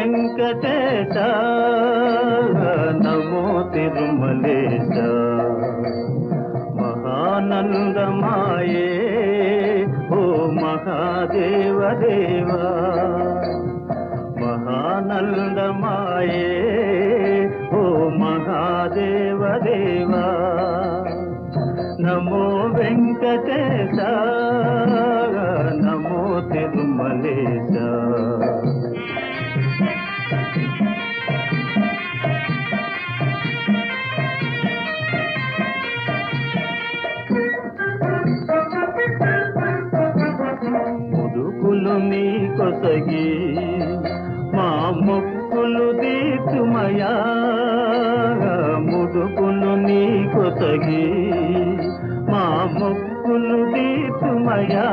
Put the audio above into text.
వెంకటేశ నమో తిరుమలేశ మహానందమాయే ఓ మహాదేవ దేవా మహానందమాయే ఓ మహాదేవ దేవా నమో వెంకటేశ నమో తిరుమలేశ ముదుకులు నీ కొసగి మా మొక్కులు తీర్చుమయా ముదుకులు నీ కొసగి మా మొక్కులు తీర్చుమయా